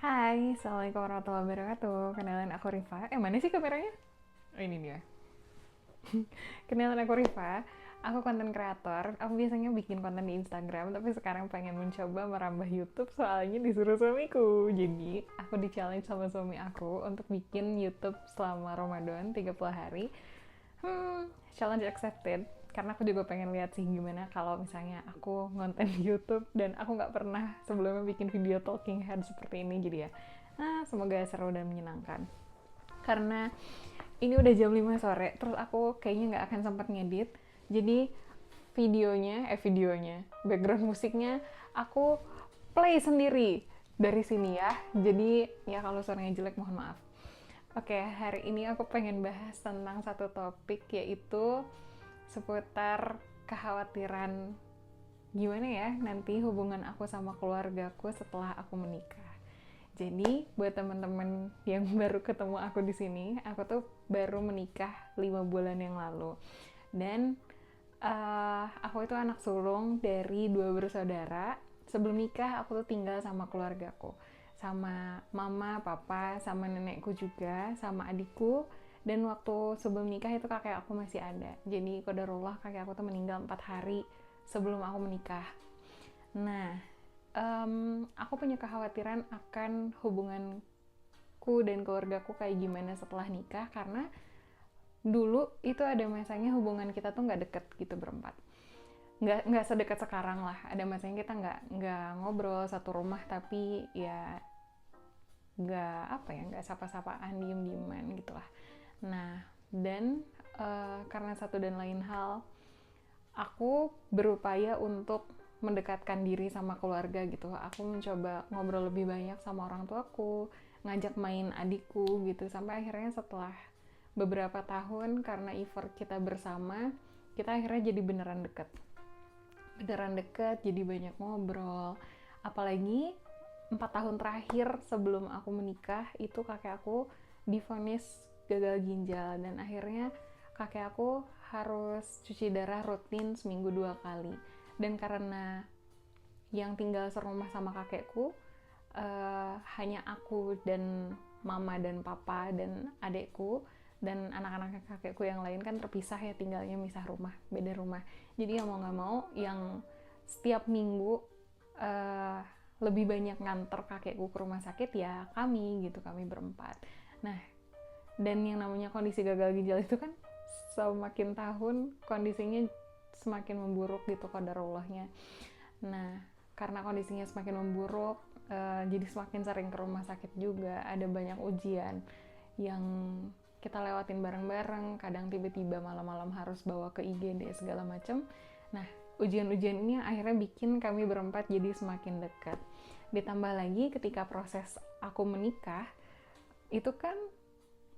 Hai, Assalamualaikum warahmatullahi wabarakatuh. Kenalin aku Rifa. Mana sih kameranya? Oh, ini dia. Kenalin aku Rifa. Aku konten kreator. Aku biasanya bikin konten di Instagram, tapi sekarang pengen mencoba merambah YouTube soalnya disuruh suamiku. Jadi, aku di-challenge sama suami aku untuk bikin YouTube selama Ramadan 30 hari. Challenge accepted. Karena aku juga pengen lihat sih gimana kalau misalnya aku ngonten di YouTube dan aku nggak pernah sebelumnya bikin video talking head seperti ini. Jadi ya, semoga seru dan menyenangkan. Karena ini udah jam 5 sore, terus aku kayaknya nggak akan sempat ngedit. Jadi videonya, background musiknya aku play sendiri dari sini ya. Jadi ya kalau suaranya jelek mohon maaf. Oke, hari ini aku pengen bahas tentang satu topik yaitu seputar kekhawatiran gimana ya nanti hubungan aku sama keluargaku setelah aku menikah. Jadi buat teman-teman yang baru ketemu aku di sini, aku tuh baru menikah 5 bulan yang lalu. Dan aku itu anak sulung dari 2 bersaudara. Sebelum nikah aku tuh tinggal sama keluargaku, sama mama, papa, sama nenekku juga, sama adikku. Dan waktu sebelum nikah itu kakek aku masih ada. Jadi qadarullah kakek aku tuh meninggal 4 hari sebelum aku menikah. Nah, aku punya kekhawatiran akan hubunganku dan keluargaku kayak gimana setelah nikah, karena dulu itu ada masanya hubungan kita tuh nggak deket gitu berempat, nggak sedekat sekarang lah. Ada masanya kita nggak ngobrol satu rumah, tapi ya nggak apa ya, nggak sapa-sapaan, diem-dieman gitulah. Nah, dan karena satu dan lain hal, aku berupaya untuk mendekatkan diri sama keluarga gitu. Aku mencoba ngobrol lebih banyak sama orang tuaku, ngajak main adikku gitu, sampai akhirnya setelah beberapa tahun karena effort kita bersama, kita akhirnya jadi beneran deket, jadi banyak ngobrol. Apalagi 4 tahun terakhir sebelum aku menikah itu kakek aku divonis gagal ginjal, dan akhirnya kakek aku harus cuci darah rutin seminggu 2 kali. Dan karena yang tinggal serumah sama kakekku hanya aku dan mama dan papa dan adekku, dan anak-anak kakekku yang lain kan terpisah ya, tinggalnya misah rumah, beda rumah. Jadi ya mau nggak mau yang setiap minggu uh, lebih banyak nganter kakekku ke rumah sakit ya kami gitu, kami berempat. Nah, dan yang namanya kondisi gagal ginjal itu kan semakin tahun kondisinya semakin memburuk gitu qadarullahnya. Nah, karena kondisinya semakin memburuk, jadi semakin sering ke rumah sakit juga. Ada banyak ujian yang kita lewatin bareng-bareng. Kadang tiba-tiba malam-malam harus bawa ke IGD segala macem. Nah, ujian-ujian ini akhirnya bikin kami berempat jadi semakin dekat. Ditambah lagi ketika proses aku menikah, itu kan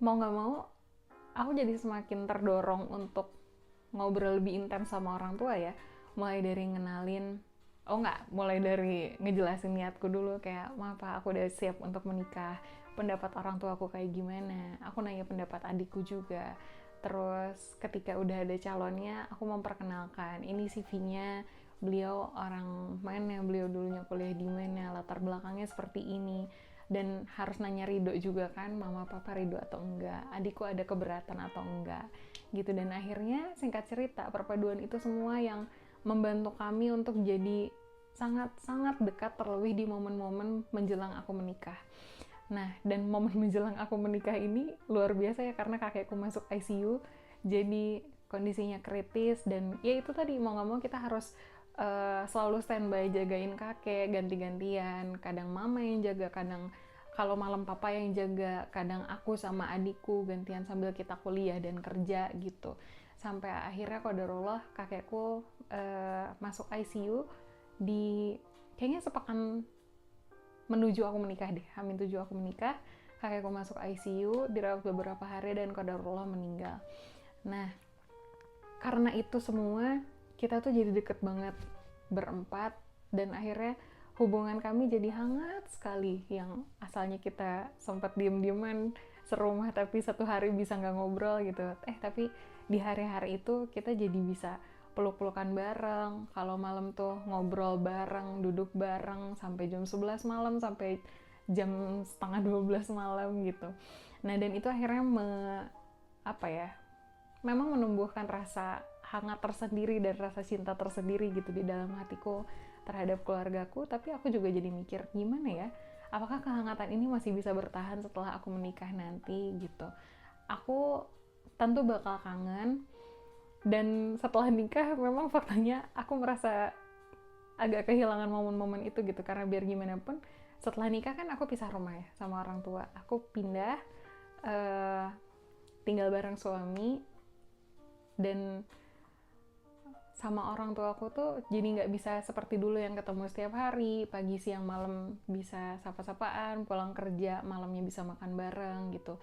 mau nggak mau aku jadi semakin terdorong untuk ngobrol lebih intens sama orang tua ya. Mulai dari ngenalin, mulai dari ngejelasin niatku dulu, kayak maaf pak, aku udah siap untuk menikah, pendapat orang tua aku kayak gimana. Aku nanya pendapat adikku juga. Terus ketika udah ada calonnya, aku memperkenalkan ini CV-nya, beliau orang mana, beliau dulunya kuliah di mana, latar belakangnya seperti ini. Dan harus nanya ridho juga kan, mama papa ridho atau enggak, adikku ada keberatan atau enggak gitu. Dan akhirnya singkat cerita, perpaduan itu semua yang membantu kami untuk jadi sangat-sangat dekat, terlebih di momen-momen menjelang aku menikah. Nah, dan momen menjelang aku menikah ini luar biasa ya, karena kakekku masuk ICU, jadi kondisinya kritis. Dan ya itu tadi, mau gak mau kita harus selalu standby jagain kakek, ganti-gantian. Kadang mama yang jaga, kadang kalau malam papa yang jaga, kadang aku sama adikku gantian sambil kita kuliah dan kerja gitu. Sampai akhirnya qadarullah kakekku masuk ICU di kayaknya sepekan menuju aku menikah deh, Hamin 7 aku menikah, kakekku masuk ICU, dirawat beberapa hari dan qadarullah meninggal. Nah, karena itu semua kita tuh jadi deket banget berempat, dan akhirnya hubungan kami jadi hangat sekali. Yang asalnya kita sempat diem-dieman serumah tapi satu hari bisa nggak ngobrol gitu, tapi di hari-hari itu kita jadi bisa peluk-pelukan bareng, kalau malam tuh ngobrol bareng, duduk bareng sampai jam 11 malam, sampai jam setengah 12 malam gitu. Nah, dan itu akhirnya memang menumbuhkan rasa hangat tersendiri dan rasa cinta tersendiri gitu di dalam hatiku terhadap keluargaku. Tapi aku juga jadi mikir, gimana ya, apakah kehangatan ini masih bisa bertahan setelah aku menikah nanti gitu. Aku tentu bakal kangen, dan setelah nikah memang faktanya aku merasa agak kehilangan momen-momen itu gitu, karena biar gimana pun setelah nikah kan aku pisah rumah ya sama orang tua. Aku pindah tinggal bareng suami, dan sama orang tua aku tuh jadi nggak bisa seperti dulu yang ketemu setiap hari, pagi siang malam bisa sapa-sapaan, pulang kerja malamnya bisa makan bareng gitu.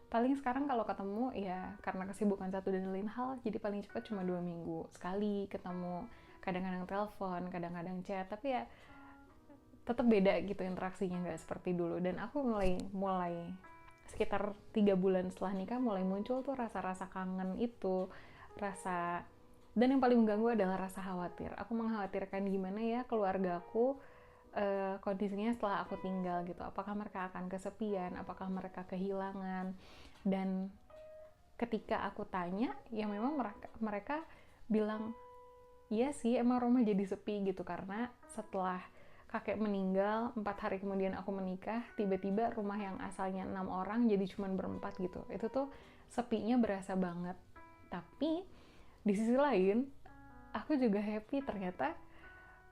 Paling sekarang kalau ketemu ya karena kesibukan satu dan lain hal, jadi paling cepat cuma 2 minggu sekali ketemu, kadang-kadang telepon, kadang-kadang chat, tapi ya tetap beda gitu interaksinya, nggak seperti dulu. Dan aku mulai sekitar 3 bulan setelah nikah mulai muncul tuh rasa-rasa kangen itu, dan yang paling mengganggu adalah rasa khawatir. Aku mengkhawatirkan gimana ya keluargaku kondisinya setelah aku tinggal gitu. Apakah mereka akan kesepian, apakah mereka kehilangan. Dan ketika aku tanya, ya memang mereka bilang, iya sih emang rumah jadi sepi gitu, karena setelah kakek meninggal 4 hari kemudian aku menikah, tiba-tiba rumah yang asalnya 6 orang jadi cuma berempat gitu. Itu tuh sepinya berasa banget. Tapi di sisi lain aku juga happy, ternyata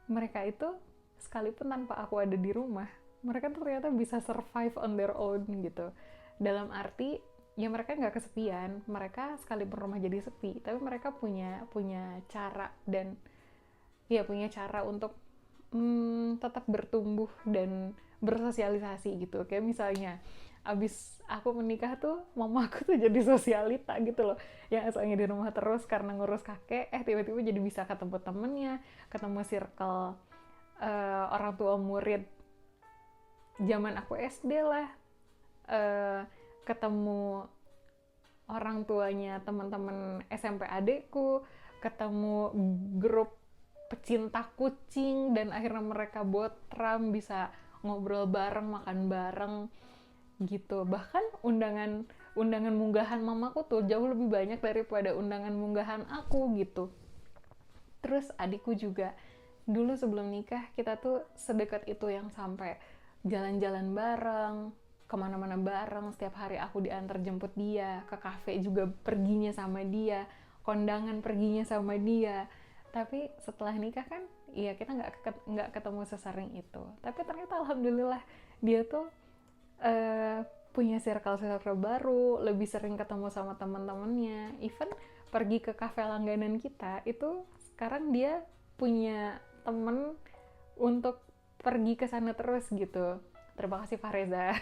mereka itu sekalipun tanpa aku ada di rumah, mereka tuh ternyata bisa survive on their own gitu. Dalam arti ya mereka nggak kesepian, mereka sekalipun rumah jadi sepi, tapi mereka punya cara, dan ya punya cara untuk tetap bertumbuh dan bersosialisasi gitu. Kayak misalnya abis aku menikah tuh mama aku tuh jadi sosialita gitu loh, yang asalnya di rumah terus karena ngurus kakek, tiba-tiba jadi bisa ketemu temennya, ketemu circle orang tua murid zaman aku SD lah, ketemu orang tuanya teman-teman SMP adekku, ketemu grup pecinta kucing, dan akhirnya mereka botram, bisa ngobrol bareng, makan bareng gitu. Bahkan undangan munggahan mamaku tuh jauh lebih banyak daripada undangan munggahan aku gitu. Terus adikku juga, dulu sebelum nikah kita tuh sedekat itu, yang sampai jalan-jalan bareng, kemana-mana bareng, setiap hari aku diantar jemput dia, ke kafe juga perginya sama dia, kondangan perginya sama dia. Tapi setelah nikah kan, iya kita nggak ketemu sesering itu. Tapi ternyata alhamdulillah dia tuh punya circle baru, lebih sering ketemu sama teman-temannya. Even pergi ke kafe langganan kita itu sekarang dia punya temen untuk pergi ke sana terus gitu. Terima kasih Fareza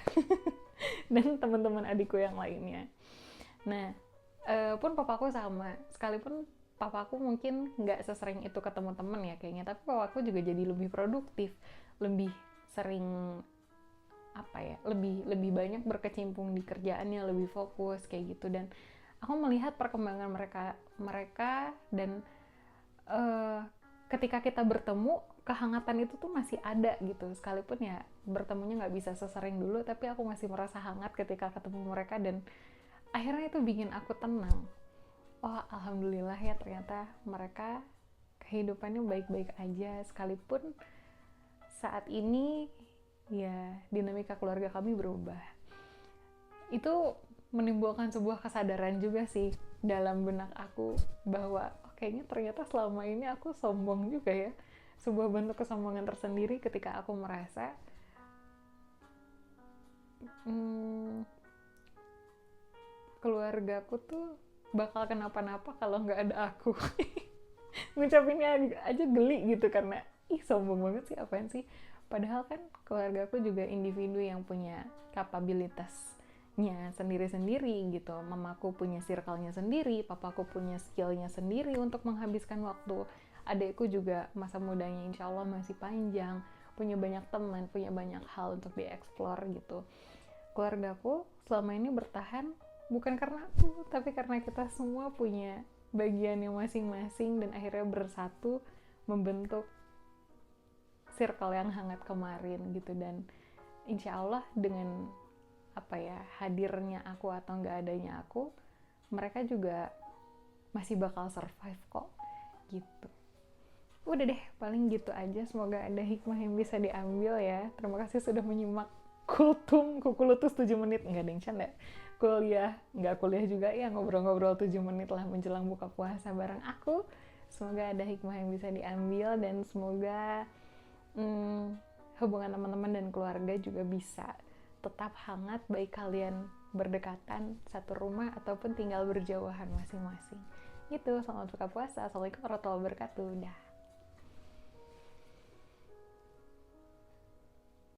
dan teman-teman adikku yang lainnya. Nah, pun papaku sama, sekalipun papaku mungkin nggak sesering itu ketemu temen ya kayaknya, tapi papaku juga jadi lebih produktif, lebih sering lebih banyak berkecimpung di kerjaannya, lebih fokus kayak gitu. Dan aku melihat perkembangan mereka dan ketika kita bertemu, kehangatan itu tuh masih ada gitu, sekalipun ya bertemunya nggak bisa sesering dulu, tapi aku masih merasa hangat ketika ketemu mereka, dan akhirnya itu bikin aku tenang. Oh alhamdulillah ya, ternyata mereka kehidupannya baik-baik aja, sekalipun saat ini ya dinamika keluarga kami berubah. Itu menimbulkan sebuah kesadaran juga sih dalam benak aku, bahwa kayaknya ternyata selama ini aku sombong juga ya. Sebuah bentuk kesombongan tersendiri ketika aku merasa keluargaku tuh bakal kenapa-napa kalau nggak ada aku. Ngucapinnya aja geli gitu, karena sombong banget sih, apaan sih. Padahal kan keluargaku juga individu yang punya kapabilitasnya sendiri-sendiri gitu. Mamaku punya circle-nya sendiri, papaku punya skill-nya sendiri untuk menghabiskan waktu. Adekku juga masa mudanya insya Allah masih panjang, punya banyak teman, punya banyak hal untuk dieksplor gitu. Keluargaku selama ini bertahan bukan karena aku, tapi karena kita semua punya bagiannya masing-masing, dan akhirnya bersatu membentuk circle yang hangat kemarin gitu. Dan insya Allah dengan hadirnya aku atau nggak adanya aku, mereka juga masih bakal survive kok, gitu. Udah deh, paling gitu aja. Semoga ada hikmah yang bisa diambil ya. Terima kasih sudah menyimak Kukulutus 7 menit. Nggak ada yang canda. Nggak kuliah juga ya, ngobrol-ngobrol 7 menit lah menjelang buka puasa bareng aku. Semoga ada hikmah yang bisa diambil, dan semoga hubungan teman-teman dan keluarga juga bisa tetap hangat, baik kalian berdekatan satu rumah ataupun tinggal berjauhan masing-masing. Gitu, selamat buka puasa. Assalamualaikum warahmatullahi wabarakatuh. Dah.